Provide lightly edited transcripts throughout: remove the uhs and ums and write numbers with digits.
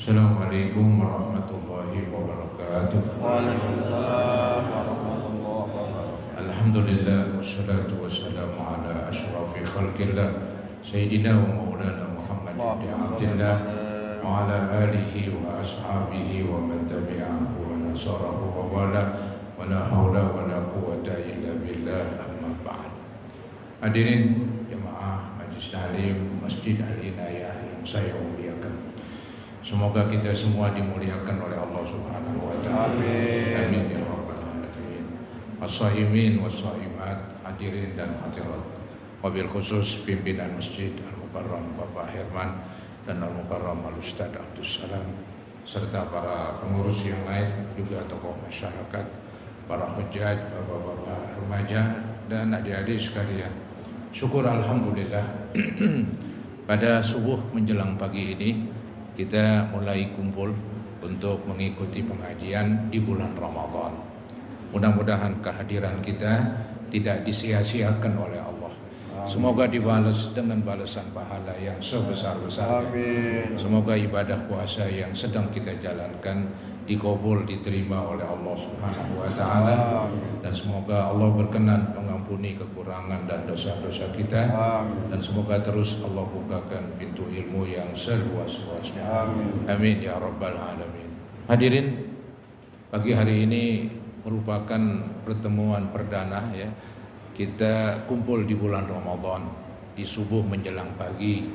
Assalamualaikum warahmatullahi wabarakatuh. Waalaikumsalam warahmatullahi wabarakatuh. Alhamdulillah wassalatu wassalamu ala asyrafil khalqillah Sayyidina wa maulana Muhammad ibn Abdillah wa ala alihi wa ashabihi wa man tabi'ahu wa nasarahu wa wala wa la hawla wa la quwwata illa billah, amma ba'd. Hadirin jemaah Majelis Ta'lim Masjid Al-Inayah yang saya muliakan, semoga kita semua dimuliakan oleh Allah Subhanahu wa taala. Amin ya rabbal alamin. As-shaimin was-shaimat, hadirin dan hadirat, wabil khusus pimpinan Masjid Al-Mukarram Bapak Herman dan Al-Mukarram Al-Ustaz Abdus Salam, serta para pengurus yang lain, juga tokoh masyarakat, para hujjaj, bapak-bapak remaja dan adik-adik sekalian. Syukur alhamdulillah pada subuh menjelang pagi ini kita mulai kumpul untuk mengikuti pengajian di bulan Ramadan. Mudah-mudahan kehadiran kita tidak disia-siakan oleh Allah. Semoga dibalas dengan balasan pahala yang sebesar-besarnya. Semoga ibadah puasa yang sedang kita jalankan dikabul, diterima oleh Allah Subhanahu wa taala, dan semoga Allah berkenan mengampuni kekurangan dan dosa-dosa kita, dan semoga terus Allah bukakan pintu ilmu yang seluas-luasnya. Amin ya rabbal alamin. Hadirin, pagi hari ini merupakan pertemuan perdana ya. Kita kumpul di bulan Ramadan di subuh menjelang pagi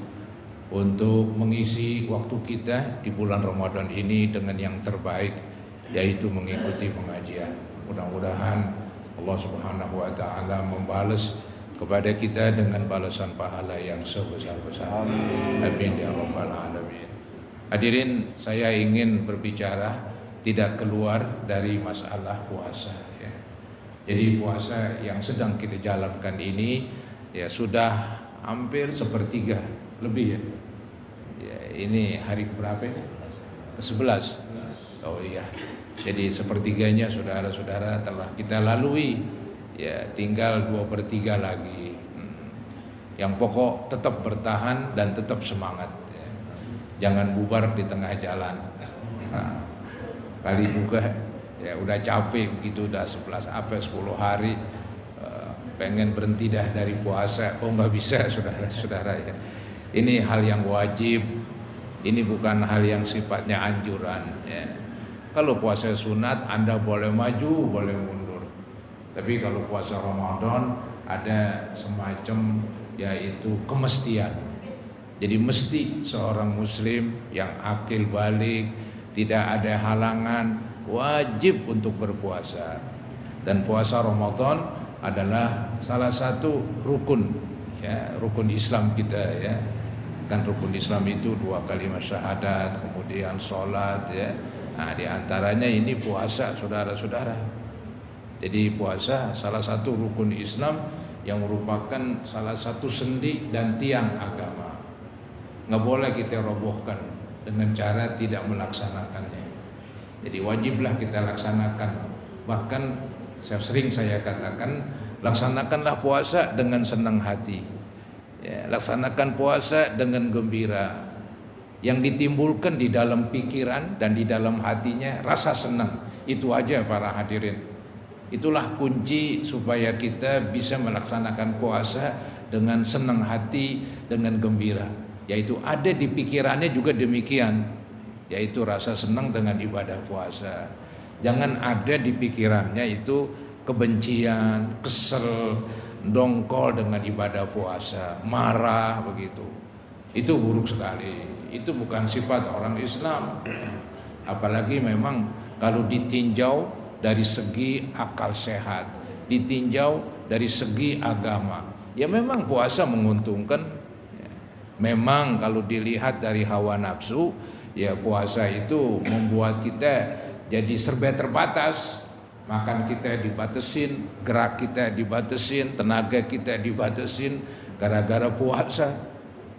untuk mengisi waktu kita di bulan Ramadan ini dengan yang terbaik, yaitu mengikuti pengajian. Mudah-mudahan Allah Subhanahu wa taala membalas kepada kita dengan balasan pahala yang sebesar-besar. Amin ya rabbal alamin. Hadirin, saya ingin berbicara tidak keluar dari masalah puasa ya. Jadi puasa yang sedang kita jalankan ini ya sudah hampir sepertiga lebih ya. Ya, ini hari berapa ini? Ke-11. Oh iya. Jadi sepertiganya saudara-saudara telah kita lalui. Ya, tinggal 2/3 lagi. Yang pokok tetap bertahan dan tetap semangat ya. Jangan bubar di tengah jalan. Nah, kali juga ya udah capek begitu, udah 10 hari pengen berhenti dah dari puasa. Oh nggak bisa saudara-saudara ya. Ini hal yang wajib, ini bukan hal yang sifatnya anjuran ya. Kalau puasa sunat Anda boleh maju, boleh mundur. Tapi kalau puasa Ramadan ada semacam yaitu kemestian. Jadi mesti seorang muslim yang akil balik, tidak ada halangan, wajib untuk berpuasa. Dan puasa Ramadan adalah salah satu rukun ya, rukun Islam kita ya. Kan rukun Islam itu 2 kalimat syahadat, kemudian sholat ya. Nah diantaranya ini puasa saudara-saudara. Jadi puasa salah satu rukun Islam yang merupakan salah satu sendi dan tiang agama. Nggak boleh kita robohkan dengan cara tidak melaksanakannya. Jadi wajiblah kita laksanakan. Bahkan sering saya katakan, laksanakanlah puasa dengan senang hati ya, laksanakan puasa dengan gembira. Yang ditimbulkan di dalam pikiran dan di dalam hatinya rasa senang. Itu aja para hadirin. Itulah kunci supaya kita bisa melaksanakan puasa dengan senang hati, dengan gembira. Yaitu ada di pikirannya juga demikian, yaitu rasa senang dengan ibadah puasa. Jangan ada di pikirannya itu kebencian, kesel, dongkol dengan ibadah puasa, marah begitu. Itu buruk sekali. Itu bukan sifat orang Islam. Apalagi memang kalau ditinjau dari segi akal sehat, ditinjau dari segi agama, ya memang puasa menguntungkan. Memang kalau dilihat dari hawa nafsu, ya puasa itu membuat kita jadi serba terbatas. Makan kita dibatasin, gerak kita dibatasin, tenaga kita dibatasin gara-gara puasa.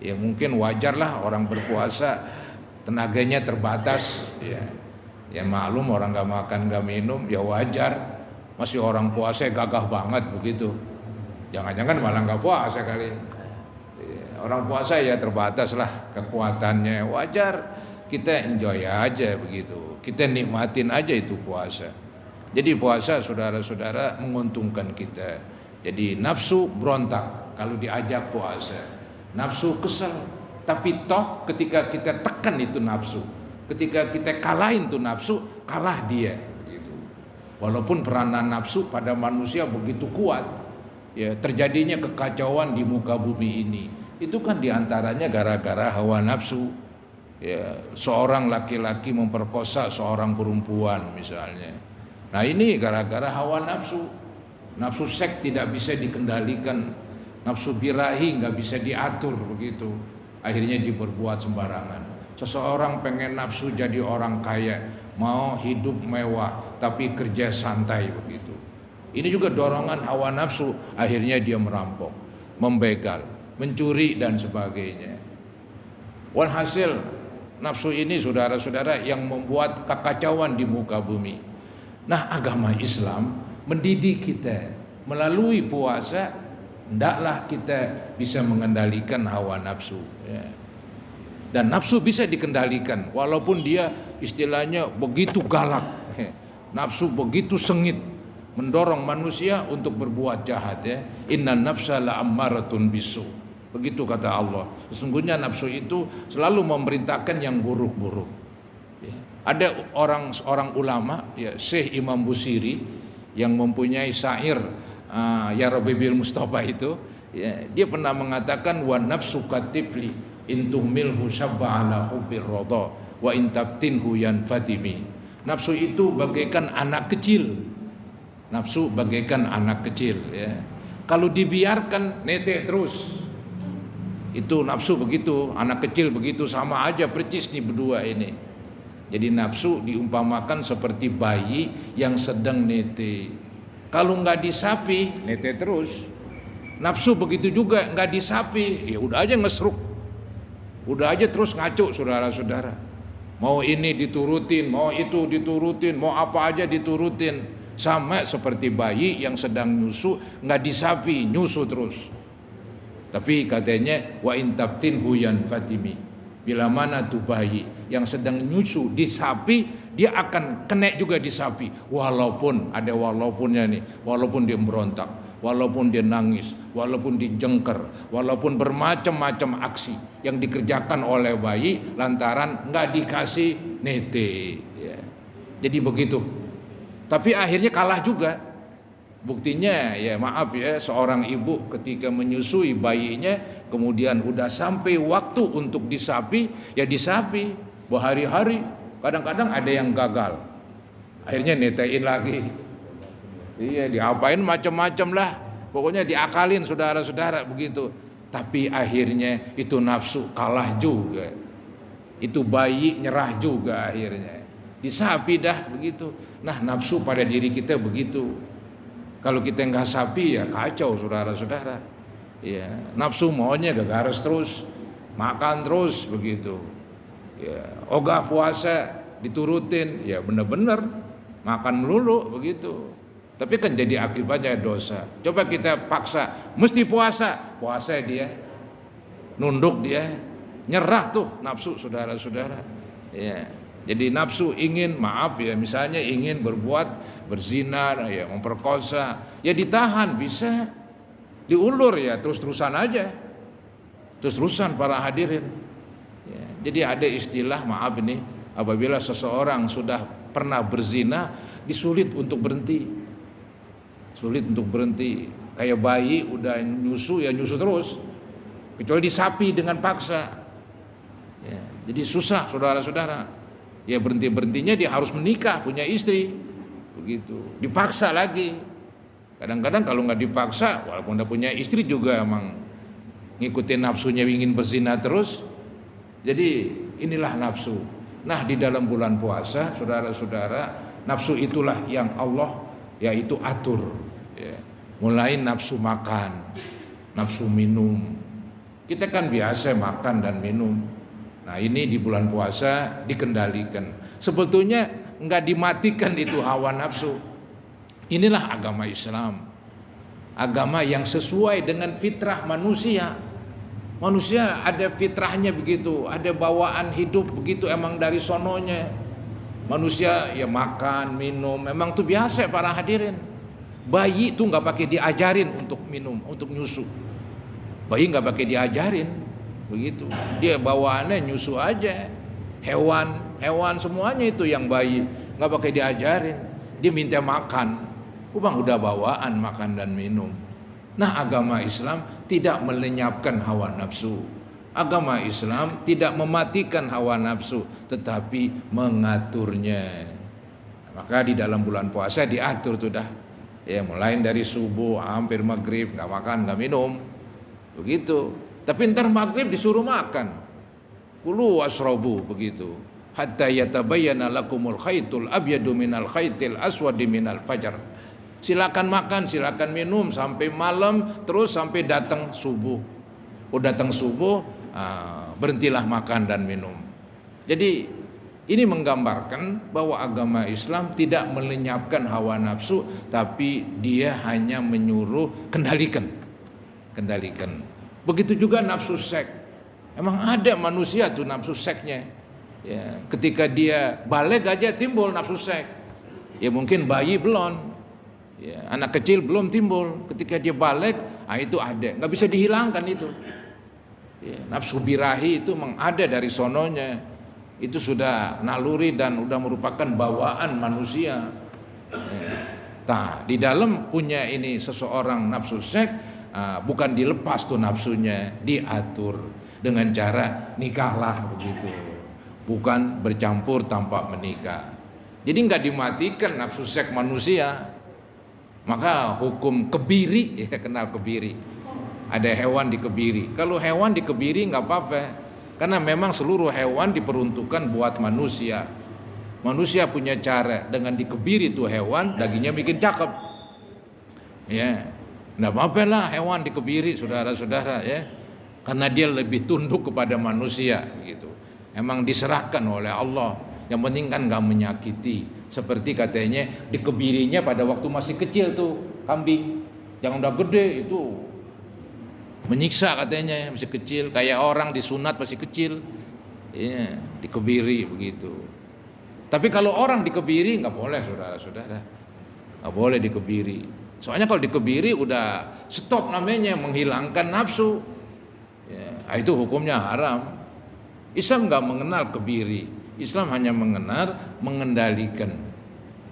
Ya mungkin wajarlah orang berpuasa tenaganya terbatas ya. Ya maklum orang gak makan gak minum ya wajar. Masih orang puasa gagah banget begitu. Jangan-jangan malah gak puasa kali. Orang puasa ya terbatas lah kekuatannya, wajar. kita enjoy aja begitu. Kita nikmatin aja itu puasa. Jadi puasa saudara-saudara menguntungkan kita. Jadi nafsu berontak kalau diajak puasa. Nafsu kesel, tapi toh ketika kita tekan itu nafsu, ketika kita kalahin itu nafsu, kalah dia gitu. Walaupun peranan nafsu pada manusia begitu kuat, ya terjadinya kekacauan di muka bumi ini. Itu kan diantaranya gara-gara hawa nafsu. Ya, seorang laki-laki memperkosa seorang perempuan misalnya. Nah ini gara-gara hawa nafsu. Nafsu seks tidak bisa dikendalikan, nafsu birahi nggak bisa diatur begitu. Akhirnya diperbuat sembarangan. Seseorang pengen nafsu jadi orang kaya, mau hidup mewah tapi kerja santai begitu. Ini juga dorongan hawa nafsu, akhirnya dia merampok, membegal, mencuri dan sebagainya. Walhasil nafsu ini saudara-saudara yang membuat kekacauan di muka bumi. Nah, agama Islam mendidik kita melalui puasa, hendaklah kita bisa mengendalikan hawa nafsu ya. Dan nafsu bisa dikendalikan walaupun dia istilahnya begitu galak, nafsu begitu sengit, mendorong manusia untuk berbuat jahat ya. Innan nafsa la'ammaratun bisu. Begitu kata Allah. Sesungguhnya nafsu itu selalu memerintahkan yang buruk-buruk ya. Ada seorang ulama ya, Syekh Imam Busiri, yang mempunyai syair Ya Rabbi bil Mustafa itu ya, dia pernah mengatakan wa nafsu katifli intuhmilhu syabba ala hubbir radha wa intabtinhu yanfatimi. Nafsu itu bagaikan anak kecil. Nafsu bagaikan anak kecil ya. Kalau dibiarkan netek terus. Itu nafsu begitu, anak kecil begitu, sama aja percis nih berdua ini. Jadi nafsu diumpamakan seperti bayi yang sedang nete. Kalau nggak disapi, nete terus. Nafsu begitu juga, nggak disapi, ya udah aja ngesruk, udah aja terus ngaco saudara-saudara. Mau ini diturutin, mau itu diturutin, mau apa aja diturutin. Sama seperti bayi yang sedang nyusu, nggak disapi, nyusu terus. Tapi katanya wa intabtinhu yanfatimi. Bila mana tuh bayi yang sedang nyusu disapi, dia akan kena juga disapi. Walaupun ada walaupunnya nih, walaupun dia berontak, walaupun dia nangis, walaupun dijengker, walaupun bermacam-macam aksi yang dikerjakan oleh bayi lantaran nggak dikasih nete. Ya. Jadi begitu. Tapi akhirnya kalah juga. Buktinya ya maaf ya, seorang ibu ketika menyusui bayinya kemudian udah sampai waktu untuk disapi, ya disapi berhari-hari, kadang-kadang ada yang gagal, akhirnya netein lagi, iya diapain macam-macam lah, pokoknya diakalin saudara-saudara begitu. Tapi akhirnya itu nafsu kalah juga, itu bayi nyerah juga akhirnya, disapi dah begitu. Nah nafsu pada diri kita begitu. Kalau kita nggak sapi ya kacau saudara-saudara. Ya, nafsu maunya gagaras terus, makan terus begitu. Ya, ogah puasa diturutin, ya benar-benar makan melulu begitu. Tapi kan jadi akibatnya dosa. Coba kita paksa, mesti puasa, puasa dia, nunduk dia, nyerah tuh nafsu saudara-saudara. Ya. Jadi nafsu ingin, maaf ya, misalnya ingin berbuat berzina, ya memperkosa, ya ditahan bisa, diulur ya terus-terusan aja, terus-terusan para hadirin. Ya, jadi ada istilah maaf ini, apabila seseorang sudah pernah berzina, disulit untuk berhenti, sulit untuk berhenti. Kayak bayi udah nyusu ya nyusu terus, kecuali disapi dengan paksa. Ya, jadi susah saudara-saudara. Ya berhentinya dia harus menikah, punya istri, begitu. Dipaksa lagi. Kadang-kadang kalau nggak dipaksa, walaupun udah punya istri juga emang ngikutin nafsunya, ingin berzina terus. Jadi inilah nafsu. Nah di dalam bulan puasa, saudara-saudara, nafsu itulah yang Allah yaitu atur. Ya. Mulai nafsu makan, nafsu minum. Kita kan biasa makan dan minum. Nah ini di bulan puasa dikendalikan. Sebetulnya nggak dimatikan itu hawa nafsu. Inilah agama Islam, agama yang sesuai dengan fitrah manusia. Manusia ada fitrahnya begitu, ada bawaan hidup begitu, emang dari sononya. Manusia ya makan, minum, memang itu biasa para hadirin. Bayi itu nggak pakai diajarin untuk minum, untuk nyusu. Bayi nggak pakai diajarin, begitu. Dia bawaannya nyusu aja. Hewan semuanya itu yang bayi nggak pakai diajarin. Dia minta makan, bang udah bawaan makan dan minum. Nah, agama Islam tidak melenyapkan hawa nafsu. Agama Islam tidak mematikan hawa nafsu, tetapi mengaturnya. Maka di dalam bulan puasa diatur tuh dah. Ya, mulai dari subuh hampir maghrib nggak makan nggak minum, begitu. Tapi ntar maghrib disuruh makan. Kulu wasrobu begitu. Hatta yatabayyana lakumul khaitul abyadu minal khaitil aswadi minal fajar. Silakan makan, silakan minum sampai malam, terus sampai datang subuh. Datang subuh, berhentilah makan dan minum. Jadi ini menggambarkan bahwa agama Islam tidak melenyapkan hawa nafsu, tapi dia hanya menyuruh kendalikan. Begitu juga nafsu seks. Emang ada manusia tuh nafsu seksnya. Ya, ketika dia balik aja timbul nafsu seks. Ya mungkin bayi belum. Ya, anak kecil belum timbul, ketika dia balik, itu ada, nggak bisa dihilangkan itu. Ya, nafsu birahi itu memang ada dari sononya, itu sudah naluri dan sudah merupakan bawaan manusia. Ya. Nah, di dalam punya ini seseorang nafsu seks, bukan dilepas tuh nafsunya, diatur dengan cara nikahlah begitu, bukan bercampur tanpa menikah. Jadi nggak dimatikan nafsu seks manusia. Maka hukum kebiri, ya kenal kebiri. Ada hewan dikebiri. Kalau hewan dikebiri nggak apa-apa, karena memang seluruh hewan diperuntukkan buat manusia. Manusia punya cara dengan dikebiri tuh hewan, dagingnya bikin cakep. Ya, nggak apa-apa lah hewan dikebiri, saudara-saudara ya, karena dia lebih tunduk kepada manusia, gitu. Emang diserahkan oleh Allah. Yang penting kan nggak menyakiti. Seperti katanya dikebirinya pada waktu masih kecil tuh kambing, yang udah gede itu menyiksa katanya masih kecil, kayak orang disunat masih kecil, ya, dikebiri begitu. Tapi kalau orang dikebiri nggak boleh, saudara-saudara, nggak boleh dikebiri. Soalnya kalau dikebiri udah stop namanya, menghilangkan nafsu, ya, itu hukumnya haram. Islam nggak mengenal kebiri. Islam hanya mengendalikan.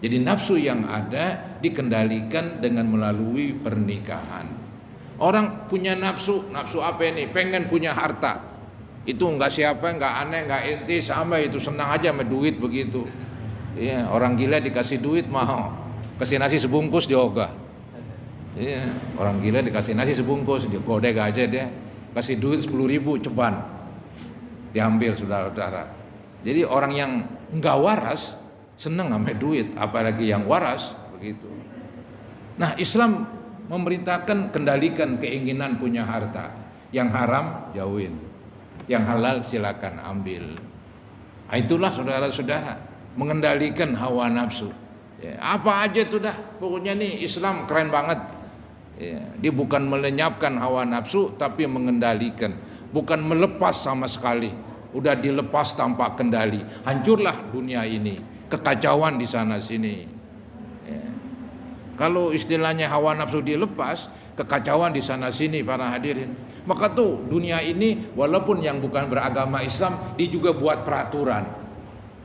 Jadi nafsu yang ada dikendalikan dengan melalui pernikahan. Orang punya nafsu apa ini? Pengen punya harta. Itu enggak siapa, enggak aneh, enggak inti, sama itu senang aja sama duit begitu. Iya, orang gila dikasih duit mau. Kasih nasi sebungkus dia ogah. Iya, orang gila dikasih nasi sebungkus dia godek aja dia. Kasih duit 10.000 ceban. Diambil saudara-saudara. Jadi orang yang enggak waras senang sama duit, apalagi yang waras begitu. Nah, Islam memerintahkan kendalikan keinginan punya harta. Yang haram jauhin, yang halal silakan ambil. Nah, itulah saudara-saudara, mengendalikan hawa nafsu. Ya, apa aja tuh dah, pokoknya nih Islam keren banget. Ya, dia bukan melenyapkan hawa nafsu, tapi mengendalikan, bukan melepas sama sekali. Udah dilepas tanpa kendali, hancurlah dunia ini, kekacauan di sana sini. Ya. Kalau istilahnya hawa nafsu dilepas, kekacauan di sana sini para hadirin. Maka tuh dunia ini walaupun yang bukan beragama Islam, dia juga buat peraturan.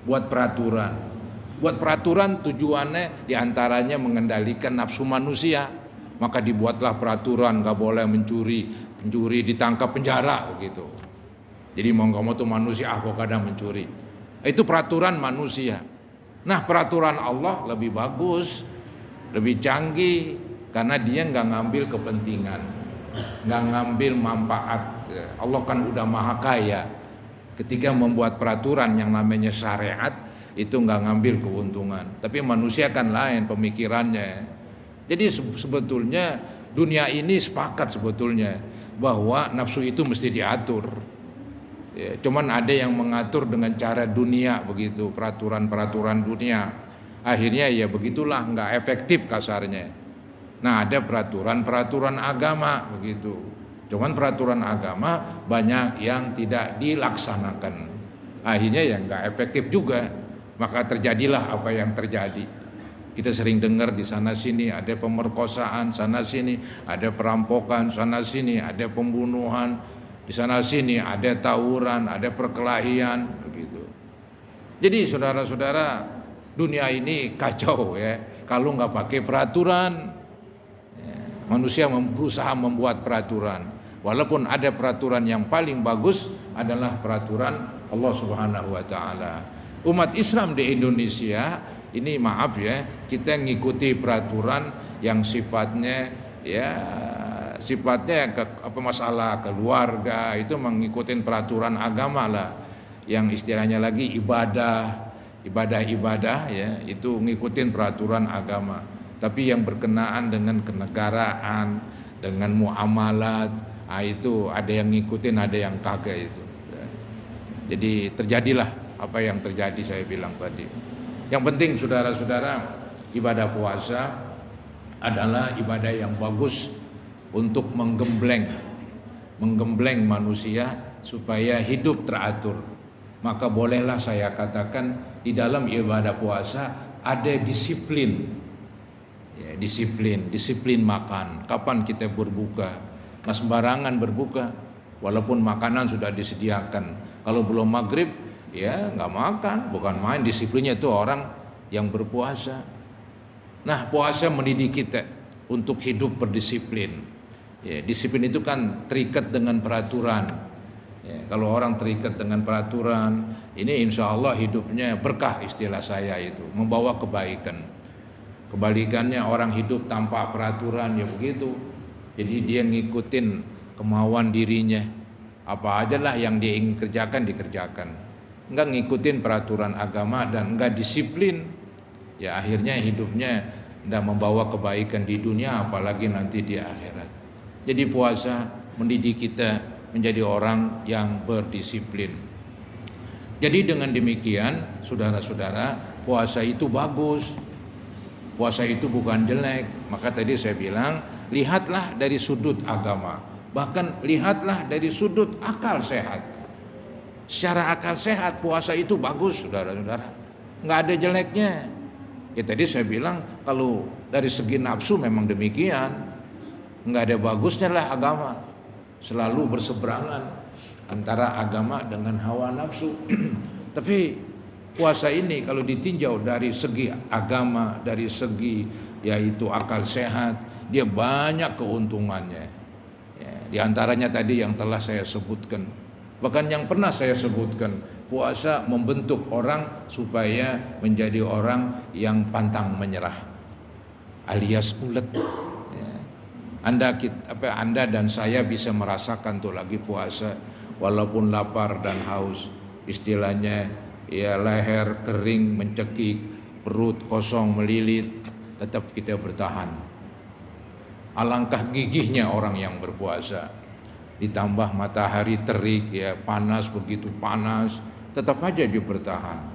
Buat peraturan tujuannya diantaranya mengendalikan nafsu manusia. Maka dibuatlah peraturan nggak boleh mencuri ditangkap penjara begitu. Jadi mau nggak mau tuh manusia kok kadang mencuri. Itu peraturan manusia. Nah, peraturan Allah lebih bagus, lebih canggih, karena dia nggak ngambil kepentingan, nggak ngambil manfaat. Allah kan udah maha kaya. Ketika membuat peraturan yang namanya syariat, itu nggak ngambil keuntungan. Tapi manusia kan lain pemikirannya. Jadi sebetulnya dunia ini sepakat sebetulnya bahwa nafsu itu mesti diatur. Ya, cuman ada yang mengatur dengan cara dunia begitu, peraturan dunia. Akhirnya ya begitulah, nggak efektif kasarnya. Nah, ada peraturan agama begitu. Cuman peraturan agama banyak yang tidak dilaksanakan. Akhirnya ya nggak efektif juga. Maka terjadilah apa yang terjadi. Kita sering dengar di sana sini ada pemerkosaan, sana sini ada perampokan, sana sini ada pembunuhan, di sana sini ada tawuran, ada perkelahian, begitu. Jadi saudara-saudara, dunia ini kacau ya. Kalau nggak pakai peraturan, ya, manusia berusaha membuat peraturan. Walaupun ada peraturan yang paling bagus adalah peraturan Allah Subhanahu wa taala. Umat Islam di Indonesia ini maaf ya, kita ngikuti peraturan yang sifatnya masalah keluarga itu mengikuti peraturan agama lah. Yang istilahnya lagi ibadah ya, itu ngikutin peraturan agama. Tapi yang berkenaan dengan kenegaraan, dengan muamalat, itu ada yang ngikutin, ada yang kagak itu. Jadi terjadilah apa yang terjadi saya bilang tadi. Yang penting saudara-saudara, ibadah puasa adalah ibadah yang bagus untuk menggembleng manusia supaya hidup teratur. Maka bolehlah saya katakan di dalam ibadah puasa ada disiplin. Ya, disiplin makan. Kapan kita berbuka? Nggak sembarangan berbuka, walaupun makanan sudah disediakan. Kalau belum maghrib, ya nggak makan, bukan main. Disiplinnya itu orang yang berpuasa. Nah, puasa mendidik kita untuk hidup berdisiplin. Ya, disiplin itu kan terikat dengan peraturan. Ya, kalau orang terikat dengan peraturan, ini insya Allah hidupnya berkah, istilah saya itu, membawa kebaikan. Kebalikannya orang hidup tanpa peraturan, ya begitu. Jadi dia ngikutin kemauan dirinya, apa aja lah yang dia ingin kerjakan dikerjakan, enggak ngikutin peraturan agama dan enggak disiplin. Ya akhirnya hidupnya tidak membawa kebaikan di dunia, apalagi nanti di akhirat. Jadi puasa mendidik kita menjadi orang yang berdisiplin. Jadi dengan demikian saudara-saudara, puasa itu bagus. Puasa itu bukan jelek. Maka tadi saya bilang, lihatlah dari sudut agama, bahkan lihatlah dari sudut akal sehat. Secara akal sehat puasa itu bagus, saudara-saudara, nggak ada jeleknya. Ya tadi saya bilang kalau dari segi nafsu memang demikian, nggak ada bagusnya lah agama. Selalu berseberangan antara agama dengan hawa nafsu. Tapi puasa ini kalau ditinjau dari segi agama, dari segi yaitu akal sehat, dia banyak keuntungannya. Ya, di antaranya tadi yang telah saya sebutkan. Bahkan yang pernah saya sebutkan, puasa membentuk orang supaya menjadi orang yang pantang menyerah, alias ulet. Ya. Anda dan saya bisa merasakan tuh lagi puasa, walaupun lapar dan haus, istilahnya ya leher kering mencekik, perut kosong melilit, tetap kita bertahan. Alangkah gigihnya orang yang berpuasa. Ditambah matahari terik ya, panas, begitu panas, tetap aja dia bertahan.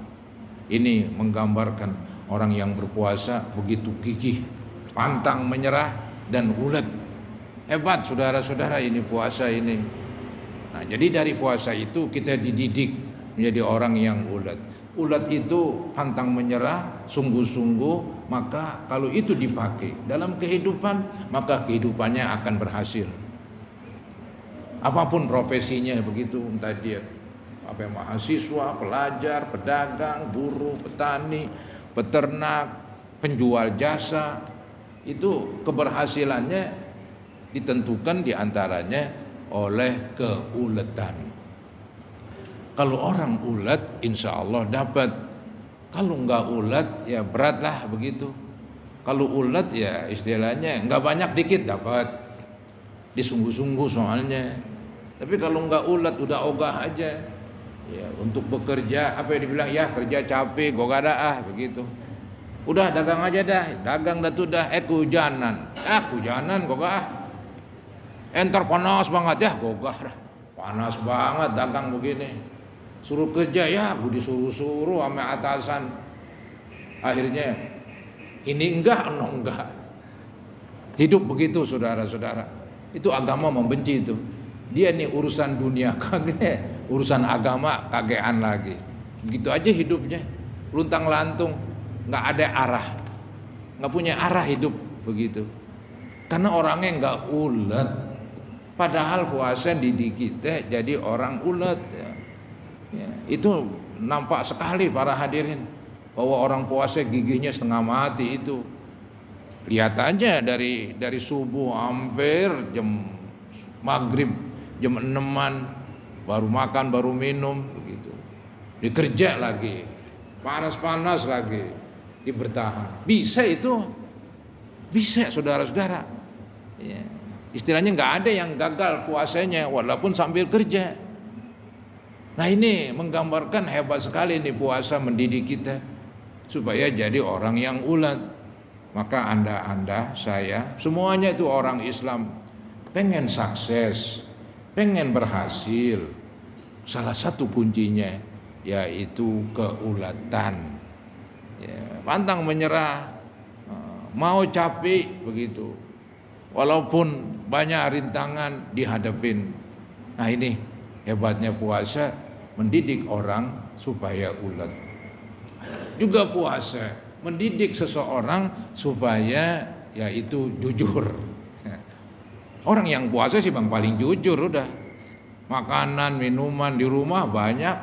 Ini menggambarkan orang yang berpuasa begitu gigih, pantang menyerah dan ulet. Hebat saudara-saudara ini puasa ini. Nah, jadi dari puasa itu kita dididik menjadi orang yang ulet. Ulet itu pantang menyerah, sungguh-sungguh, maka kalau itu dipakai dalam kehidupan, maka kehidupannya akan berhasil. Apapun profesinya begitu, entah dia mahasiswa, pelajar, pedagang, buruh, petani, peternak, penjual jasa, itu keberhasilannya ditentukan diantaranya oleh keuletan. Kalau orang ulet, insya Allah dapat. Kalau enggak ulet, ya beratlah begitu. Kalau ulet ya istilahnya enggak banyak dikit dapat. Disungguh-sungguh soalnya. Tapi kalau enggak ulet, udah ogah aja. Ya untuk bekerja, apa yang dibilang ya kerja capek, gua gak ada begitu. Udah dagang aja dah, dagang dah tuh dah. Kujanan, kujanan gua gak. Enter panas banget ya, gua gak. Panas banget dagang begini. Suruh kerja ya, gue disuruh-suruh sama atasan. Akhirnya ini enggak. Hidup begitu saudara-saudara. Itu agama membenci itu. Dia nih urusan dunia kagak, urusan agama kagean lagi. Begitu aja hidupnya, luntang lantung, nggak ada arah, nggak punya arah hidup begitu. Karena orangnya nggak ulet. Padahal puasa didik kita jadi orang ulet. Ya, itu nampak sekali para hadirin bahwa orang puasa giginya setengah mati itu. Lihat aja dari subuh hampir jam maghrib jam 6-an baru makan baru minum begitu. Dikerja lagi, panas-panas lagi, dibertahan. Bisa itu, bisa saudara-saudara. Ya. Istilahnya nggak ada yang gagal puasanya walaupun sambil kerja. Nah ini menggambarkan hebat sekali nih puasa mendidik kita supaya jadi orang yang ulet. Maka anda, saya, semuanya itu orang Islam pengen sukses, pengen berhasil. Salah satu kuncinya yaitu keulatan. Ya, pantang menyerah, mau capek begitu. Walaupun banyak rintangan dihadapin. Nah ini hebatnya puasa mendidik orang supaya ulet. Juga puasa mendidik seseorang supaya yaitu jujur. Orang yang puasa sih bang paling jujur udah. Makanan, minuman di rumah banyak.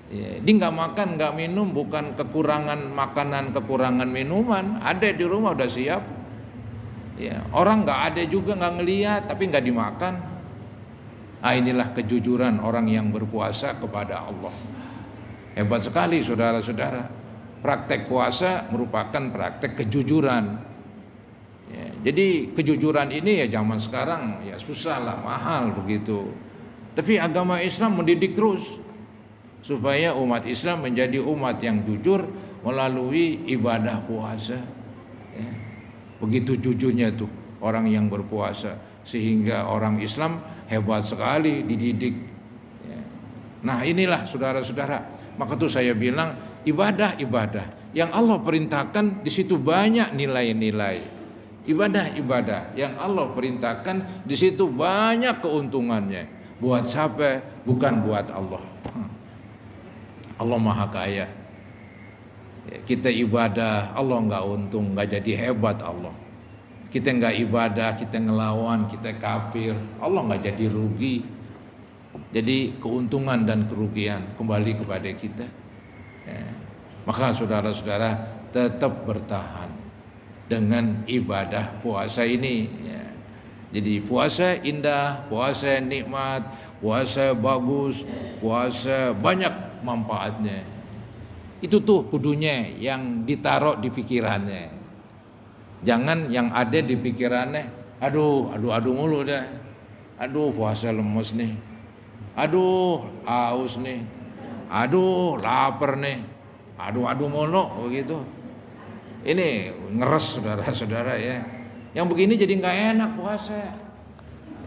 Ya, dia nggak makan, nggak minum bukan kekurangan makanan, kekurangan minuman. Ada di rumah udah siap. Ya, orang nggak ada juga nggak ngelihat tapi nggak dimakan. Nah inilah kejujuran orang yang berpuasa kepada Allah. Hebat sekali saudara-saudara. Praktek puasa merupakan praktek kejujuran. Ya, jadi kejujuran ini ya zaman sekarang ya susah lah, mahal begitu. Tapi agama Islam mendidik terus supaya umat Islam menjadi umat yang jujur melalui ibadah puasa. Ya. Begitu jujurnya tuh orang yang berpuasa sehingga orang Islam hebat sekali dididik. Ya. Nah inilah saudara-saudara, maka tuh saya bilang ibadah yang Allah perintahkan di situ banyak nilai-nilai. Ibadah yang Allah perintahkan di situ banyak keuntungannya. Buat siapa? Bukan buat Allah. Allah Maha Kaya. Kita ibadah, Allah nggak untung, nggak jadi hebat Allah. Kita nggak ibadah, kita ngelawan, kita kafir, Allah nggak jadi rugi. Jadi keuntungan dan kerugian kembali kepada kita. Ya. Maka saudara-saudara tetap bertahan dengan ibadah puasa ini. Ya. Jadi puasa indah, puasa nikmat, puasa bagus, puasa banyak manfaatnya. Itu tuh kudunya yang ditaruh di pikirannya. Jangan yang ada di pikirannya, aduh mulu dah. Aduh puasa lemes nih. Aduh haus nih. Aduh lapar nih. Aduh mulu begitu. Ini ngeres saudara-saudara ya. Yang begini jadi nggak enak puasa.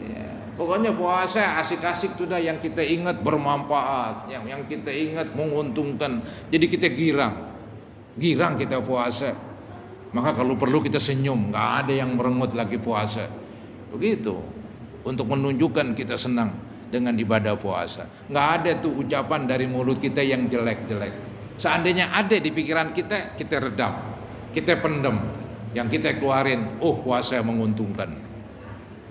Ya. Pokoknya puasa asik-asik sudah yang kita ingat bermanfaat, yang kita ingat menguntungkan. Jadi kita girang kita puasa. Maka kalau perlu kita senyum, nggak ada yang merengut lagi puasa. Begitu, untuk menunjukkan kita senang dengan ibadah puasa. Nggak ada tuh ucapan dari mulut kita yang jelek-jelek. Seandainya ada di pikiran kita redam, kita pendem, yang kita keluarin. Oh puasa menguntungkan.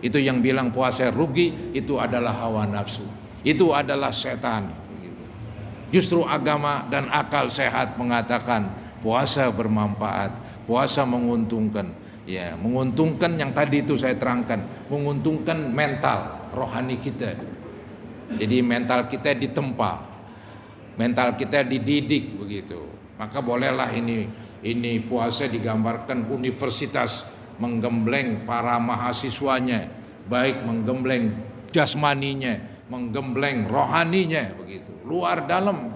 Itu yang bilang puasa rugi itu adalah hawa nafsu. Itu adalah setan. Justru agama dan akal sehat mengatakan puasa bermanfaat, puasa menguntungkan. Ya, menguntungkan yang tadi itu saya terangkan, menguntungkan mental, rohani kita. Jadi mental kita ditempa, mental kita dididik begitu. Maka bolehlah ini puasa digambarkan universitas menggembleng para mahasiswanya, baik menggembleng jasmaninya, menggembleng rohaninya begitu, luar dalam.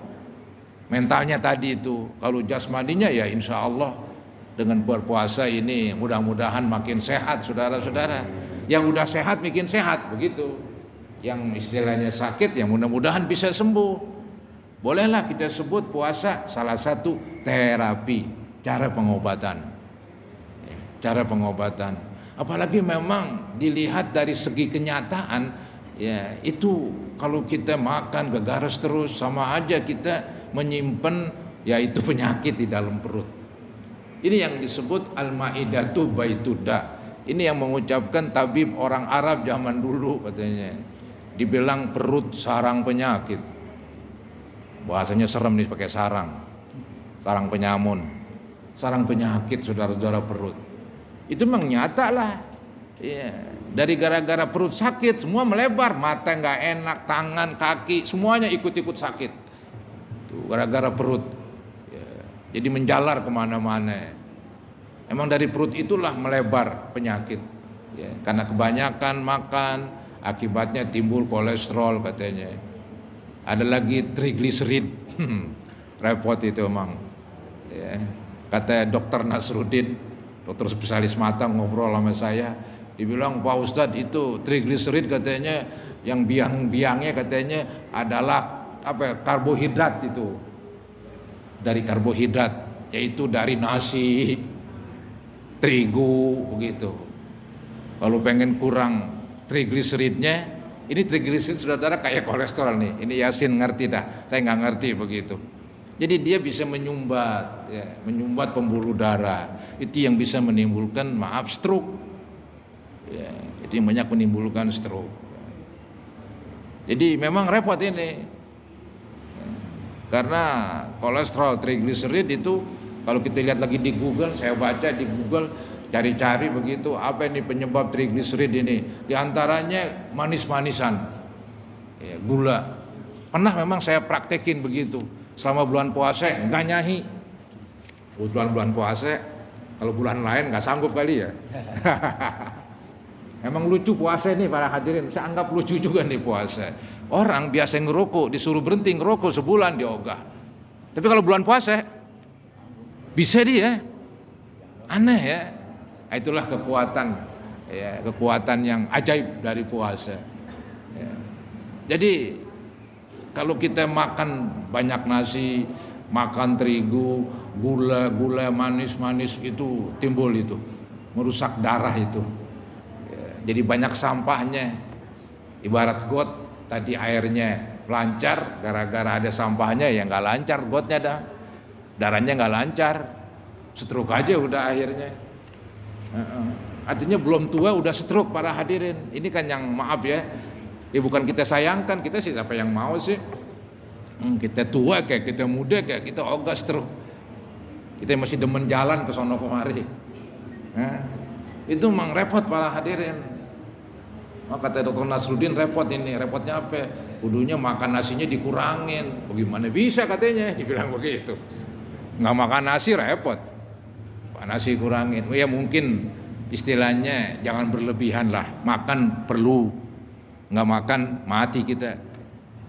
Mentalnya tadi itu, kalau jasmaninya ya insya Allah dengan berpuasa ini mudah-mudahan makin sehat saudara-saudara. Yang udah sehat makin sehat begitu. Yang istilahnya sakit ya mudah-mudahan bisa sembuh. Bolehlah kita sebut puasa salah satu terapi, cara pengobatan. Cara pengobatan. Apalagi memang dilihat dari segi kenyataan, ya itu kalau kita makan gegaras terus sama aja kita menyimpan yaitu penyakit di dalam perut. Ini yang disebut al-maidatu baituda. Ini yang mengucapkan tabib orang Arab zaman dulu katanya. Dibilang perut sarang penyakit. Bahasanya serem nih pakai sarang. Sarang penyamun. Sarang penyakit saudara-saudara perut. Itu memang nyata lah. Ya. Dari gara-gara perut sakit semua melebar, mata nggak enak, tangan, kaki semuanya ikut-ikut sakit. Tuh, gara-gara perut. Ya. Jadi menjalar kemana-mana. Emang dari perut itulah melebar penyakit. Ya. Karena kebanyakan makan, akibatnya timbul kolesterol katanya. Ada lagi trigliserid. Repot itu emang. Ya. Kata Dokter Nasruddin, dokter spesialis mata ngobrol sama saya, dibilang Pak Ustadz itu trigliserid katanya yang biang-biangnya katanya adalah karbohidrat itu, dari karbohidrat yaitu dari nasi, terigu begitu. Kalau pengen kurang trigliseridnya, ini trigliserid saudara kayak kolesterol nih. Ini Yasin ngerti dah, saya nggak ngerti begitu. Jadi dia bisa menyumbat, ya, menyumbat pembuluh darah. Itu yang bisa menimbulkan stroke. Ya, itu yang banyak menimbulkan stroke. Jadi memang repot ini. Ya, karena kolesterol, trigliserid itu kalau kita lihat lagi di Google, saya baca di Google, cari-cari begitu, apa ini penyebab trigliserid ini? Di antaranya manis-manisan, ya, gula. Pernah memang saya praktekin begitu. Selama bulan puasa enggak nyahi. Bulan puasa, kalau bulan lain enggak sanggup kali ya. Emang lucu puasa ini para hadirin, saya anggap lucu juga nih puasa. Orang biasa ngerokok disuruh berhenti ngerokok sebulan diogah. Tapi kalau bulan puasa bisa dia. Aneh ya. Itulah kekuatan, ya, kekuatan yang ajaib dari puasa. Ya. Jadi kalau kita makan banyak nasi, makan terigu, gula manis-manis itu timbul itu, merusak darah itu. Ya, jadi banyak sampahnya. Ibarat got tadi airnya lancar, gara-gara ada sampahnya ya nggak lancar gotnya dah. Darahnya nggak lancar, stroke aja udah akhirnya. Artinya belum tua udah stroke para hadirin. Ini kan yang maaf ya. Ya bukan kita sayangkan, kita sih siapa yang mau sih. Kita tua kayak kita muda kayak kita ogah stroke. Kita masih demen jalan ke sono kemari. Itu memang repot para hadirin. Maka kata Dr. Nasruddin repot ini. Repotnya apa? Kudunya makan nasinya dikurangin. Bagaimana bisa katanya? Dibilang begitu. Nggak makan nasi repot. Makan nasi kurangin. Ya mungkin istilahnya jangan berlebihan lah. Makan perlu. Nggak makan mati kita.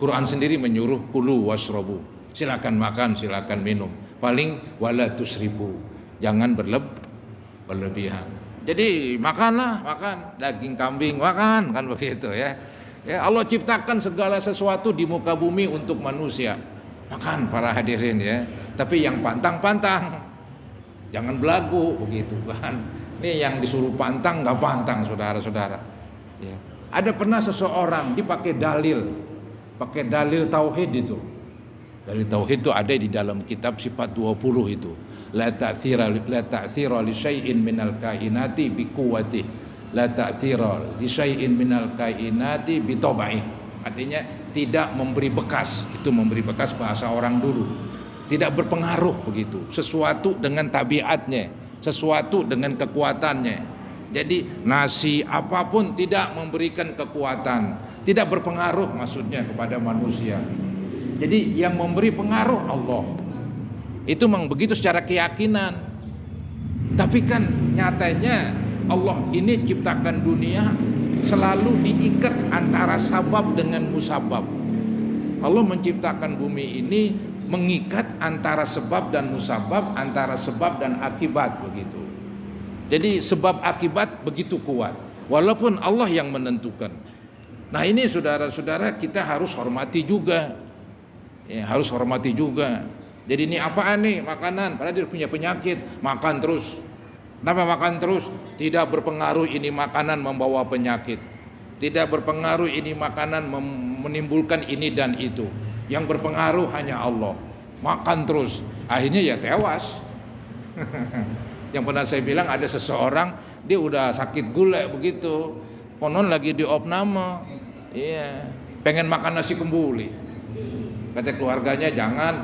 Quran sendiri menyuruh kulu wasrobu, silakan makan, silakan minum. Paling wala tusrifu, jangan berlebihan. Jadi makanlah, makan daging kambing, makan kan begitu ya. Ya Allah ciptakan segala sesuatu di muka bumi untuk manusia. Makan para hadirin ya. Tapi yang pantang-pantang, jangan belagu begitu kan. Ini yang disuruh pantang nggak pantang saudara-saudara. Ya. Ada pernah seseorang dipakai dalil tauhid itu. Dalil tauhid itu ada di dalam kitab Sifat 20 itu. La ta'thira li syai'in minal kainati bi quwwati. La ta'thira li syai'in minal kainati bi tabai. Artinya tidak memberi bekas. Itu memberi bekas bahasa orang dulu. Tidak berpengaruh begitu. Sesuatu dengan tabiatnya, sesuatu dengan kekuatannya. Jadi nasi apapun tidak memberikan kekuatan, tidak berpengaruh maksudnya kepada manusia. Jadi yang memberi pengaruh Allah. Itu memang begitu secara keyakinan. Tapi kan nyatanya Allah ini ciptakan dunia selalu diikat antara sabab dengan musabab. Allah menciptakan bumi ini mengikat antara sebab dan musabab, antara sebab dan akibat begitu. Jadi sebab akibat begitu kuat, walaupun Allah yang menentukan. Nah ini saudara-saudara kita harus hormati juga, ya, harus hormati juga. Jadi ini apaan nih makanan? Padahal dia punya penyakit, makan terus Kenapa makan terus? Tidak berpengaruh ini makanan membawa penyakit. Tidak berpengaruh ini makanan menimbulkan ini dan itu. Yang berpengaruh hanya Allah. Makan terus, akhirnya ya tewas. Yang pernah saya bilang ada seseorang, dia udah sakit gula begitu, konon lagi di opname, iya, pengen makan nasi kembuli. Kata keluarganya jangan,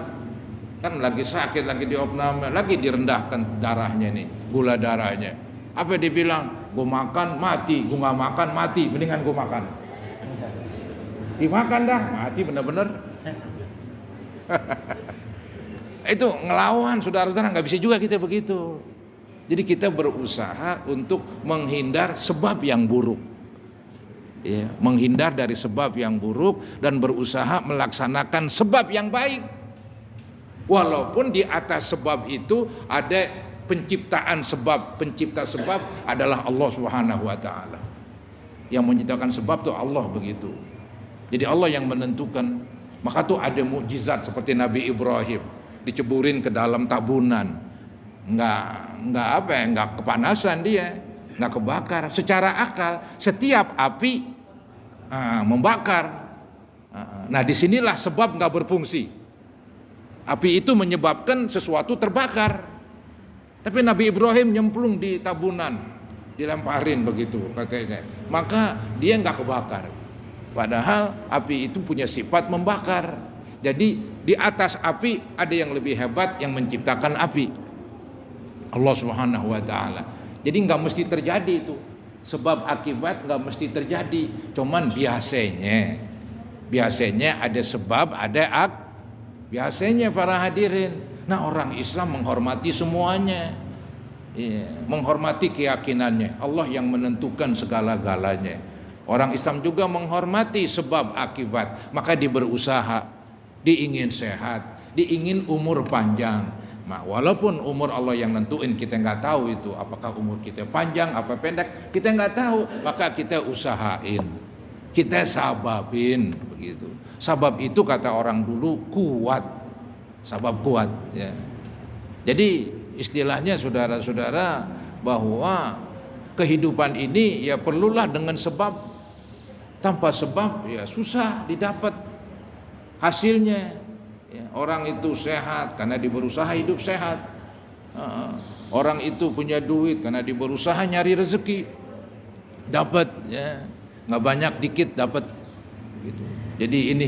kan lagi sakit, lagi di opname, lagi direndahkan darahnya nih, gula darahnya. Apa dia bilang? Gue makan mati, gue nggak makan mati, mendingan gue makan. Dimakan dah, mati bener-bener. Itu ngelawan, saudara-saudara, nggak bisa juga kita begitu. Jadi kita berusaha untuk menghindar sebab yang buruk, ya, menghindar dari sebab yang buruk dan berusaha melaksanakan sebab yang baik. Walaupun di atas sebab itu ada penciptaan sebab, pencipta sebab adalah Allah Subhanahu wa taala. Yang menciptakan sebab itu Allah begitu. Jadi Allah yang menentukan. Maka tuh ada mukjizat seperti Nabi Ibrahim diceburin ke dalam tabunan. Enggak kepanasan dia, enggak kebakar. Secara akal setiap api membakar. Nah, disinilah sebab enggak berfungsi. Api itu menyebabkan sesuatu terbakar. Tapi Nabi Ibrahim nyemplung di tabunan, dilemparin begitu katanya. Maka dia enggak kebakar. Padahal api itu punya sifat membakar. Jadi di atas api ada yang lebih hebat yang menciptakan api, Allah Subhanahu wa taala. Jadi nggak mesti terjadi itu. Sebab akibat nggak mesti terjadi. Cuman biasanya ada sebab, ada biasanya para hadirin. Nah, orang Islam menghormati semuanya. Menghormati keyakinannya. Allah yang menentukan segala-galanya. Orang Islam juga menghormati sebab akibat, maka dia berusaha, diingin sehat, diingin umur panjang. Nah, walaupun umur Allah yang nentuin, kita nggak tahu itu apakah umur kita panjang apa pendek, kita nggak tahu, maka kita usahain, kita sababin begitu. Sabab itu kata orang dulu kuat, sabab kuat. Ya. Jadi istilahnya saudara-saudara bahwa kehidupan ini ya perlulah dengan sebab. Tanpa sebab ya susah didapat hasilnya. Ya, orang itu sehat karena dia berusaha hidup sehat. Orang itu punya duit karena dia berusaha nyari rezeki. Dapat ya, nggak banyak dikit dapat. Gitu. Jadi ini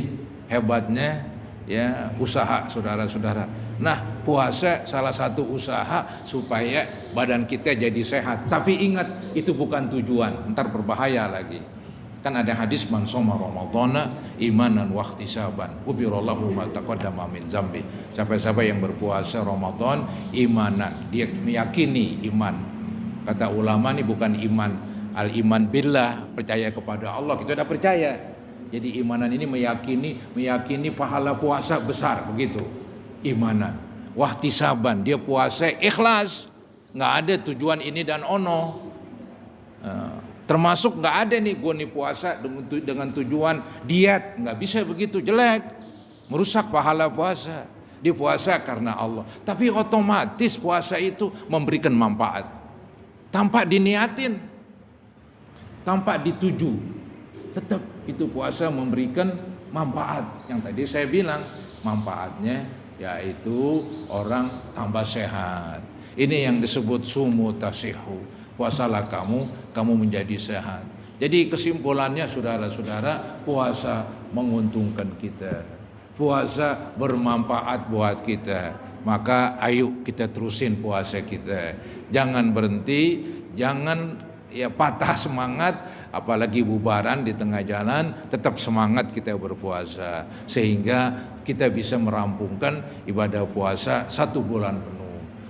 hebatnya ya usaha saudara-saudara. Nah, puasa salah satu usaha supaya badan kita jadi sehat. Tapi ingat itu bukan tujuan, ntar berbahaya lagi. Kan ada hadis man shoma ramadhana imanan wa ihtisaban ghufirallahu ma taqaddama min dzambi. Siapa-siapa yang berpuasa Ramadan imanan, dia meyakini iman. Kata ulama ini bukan iman al-iman billah, percaya kepada Allah, kita sudah percaya. Jadi imanan ini meyakini pahala puasa besar begitu. Imanan. Wahtisaban, dia puasa ikhlas, nggak ada tujuan ini dan ono. Termasuk nggak ada nih gue nih puasa dengan tujuan diet, nggak bisa begitu, jelek, merusak pahala puasa. Dia puasa karena Allah, tapi otomatis puasa itu memberikan manfaat tanpa diniatin, tanpa dituju, tetap itu puasa memberikan manfaat. Yang tadi saya bilang manfaatnya yaitu orang tambah sehat. Ini yang disebut sumu tasihu. Puasalah kamu menjadi sehat. Jadi kesimpulannya saudara-saudara, puasa menguntungkan kita. Puasa bermanfaat buat kita. Maka ayo kita terusin puasa kita. Jangan berhenti, jangan ya patah semangat, apalagi bubaran di tengah jalan, tetap semangat kita berpuasa sehingga kita bisa merampungkan ibadah puasa 1 bulan penuh.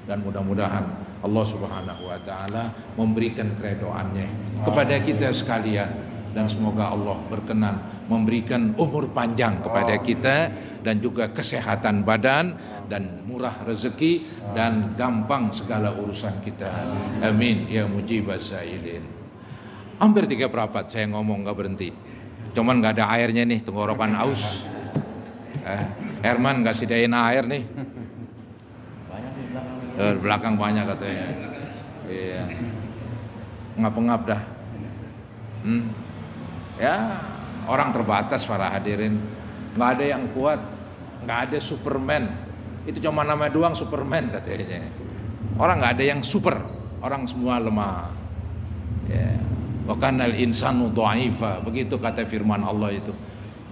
Dan mudah-mudahan Allah Subhanahu wa taala memberikan keredoannya kepada kita sekalian, dan semoga Allah berkenan memberikan umur panjang kepada kita dan juga kesehatan badan dan murah rezeki dan gampang segala urusan kita. Amin ya mujibas sailin. Hampir 3/4 saya ngomong nggak berhenti, cuman nggak ada airnya nih, tenggorokan aus. Herman nggak sediain air nih. Belakang banyak katanya. Iya. Ngap-ngap dah. Ya, orang terbatas para hadirin. Nggak ada yang kuat, nggak ada Superman. Itu cuma nama doang Superman katanya. Orang nggak ada yang super, orang semua lemah. Ya. Wa kanal insanu dha'ifa, begitu kata firman Allah itu.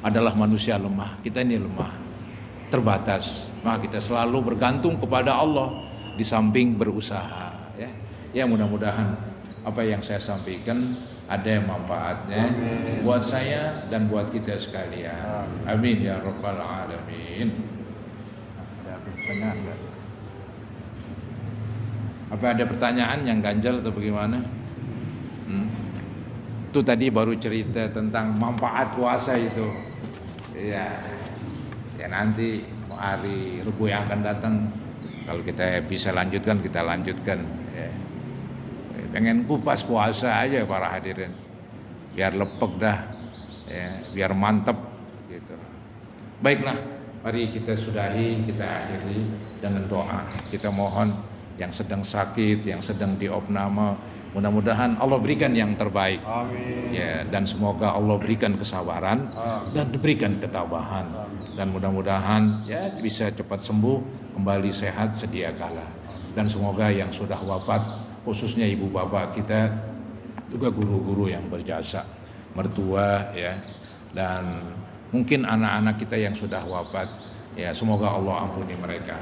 Adalah manusia lemah. Kita ini lemah, terbatas. Maka kita selalu bergantung kepada Allah di samping berusaha. Ya mudah-mudahan apa yang saya sampaikan ada manfaatnya buat saya dan buat kita sekalian. Amin ya rabbal alamin. Ada pertanyaan enggak? Apa ada pertanyaan yang ganjal atau bagaimana? Itu tadi baru cerita tentang manfaat puasa itu. Ya nanti hari Rabu yang akan datang kalau kita bisa lanjutkan kita lanjutkan. Ya. Pengen kupas puasa aja para hadirin, biar lepek dah, ya, biar mantep gitu. Baiklah, mari kita sudahi, kita akhiri dengan doa. Kita mohon yang sedang sakit, yang sedang diopname, mudah-mudahan Allah berikan yang terbaik. Amin. Ya, dan semoga Allah berikan kesabaran dan diberikan ketabahan. Dan mudah-mudahan ya bisa cepat sembuh, kembali sehat sedia kala. Dan semoga yang sudah wafat, khususnya ibu bapak kita, juga guru-guru yang berjasa, mertua ya, dan mungkin anak-anak kita yang sudah wafat, ya semoga Allah ampuni mereka.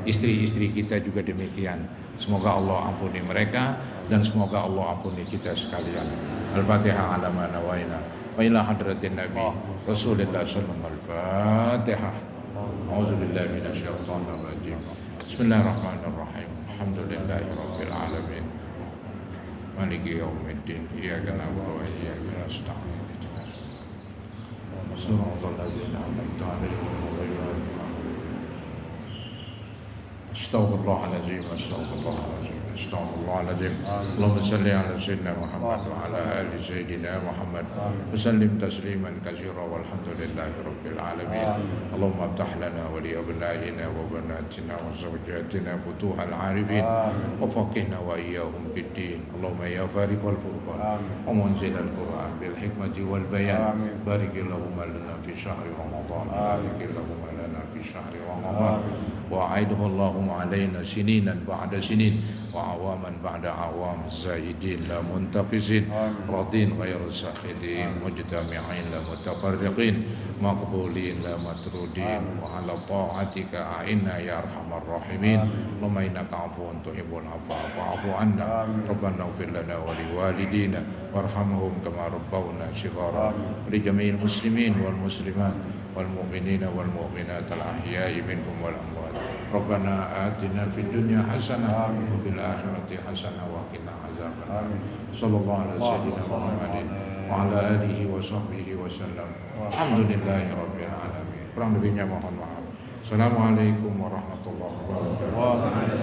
Istri-istri kita juga demikian, semoga Allah ampuni mereka dan semoga Allah ampuni kita sekalian. Al-Fatihah ala ma nawaina wa ila hadratin Nabi Rasulullah sallallahu alaihi wasallam. Al-Fatihah. A'udzubillahi minasyaitonir rajim. Bismillahirrahmanirrahim. Alhamdulillahi rabbil alamin. Maliki yaumiddin. Iyyaka na'budu wa iyyaka nasta'in. Shiratal ladzina an'amta 'alaihim ghairil maghdubi 'alaihim. Astaghfirullahaladzim. Astaghfirullahaladzim. Astaghfirullahaladzim. Allahumma salli ala sayyidina Muhammad wa ala ali sayyidina Muhammad wa sallim tasliman katsira walhamdulillahi rabbil alamin. Allahumma aftah lana wa li abnaina wa banatina wa zawjatina futuhal arifin wa faqihna wa iyyahum bid-din. Allahumma ya fariqal furqan wa munzilal Qur'an bil hikmati wal bayan. Barik Allahumma lana fi syahri Ramadan. Barik Allahumma lana fi syahri Ramadan. Wa a'idhu Allahumma alaina sininan ba'da sinin wa awaman ba'da awam, zaidin la muntaqisin, radin ghairu sakhidin, mujtami'in la mutafarriqin, maqbulin la matrudin, wa ala ta'atika a'inna ya arhamar rahimin. Allahumma innaka afuwun tuhibbul afwa fa'fu anna. Rabbana ighfir lana wa liwalidina warhamhum kama rabbawna shighara. Li jami'il muslimin wal muslimat wal mu'minina wal mu'minat al ahya'i minhum wal amwat. Rabbana atina fid dunya hasanah wa fil akhirati hasanah wa qina azabannar. Sallallahu alaihi wasallam Muhammadin wa ala alihi wa sahbihi wa sallam. Alhamdulillahi rabbil alamin. Kurang lebihnya mohon maaf. Assalamualaikum warahmatullahi wabarakatuh.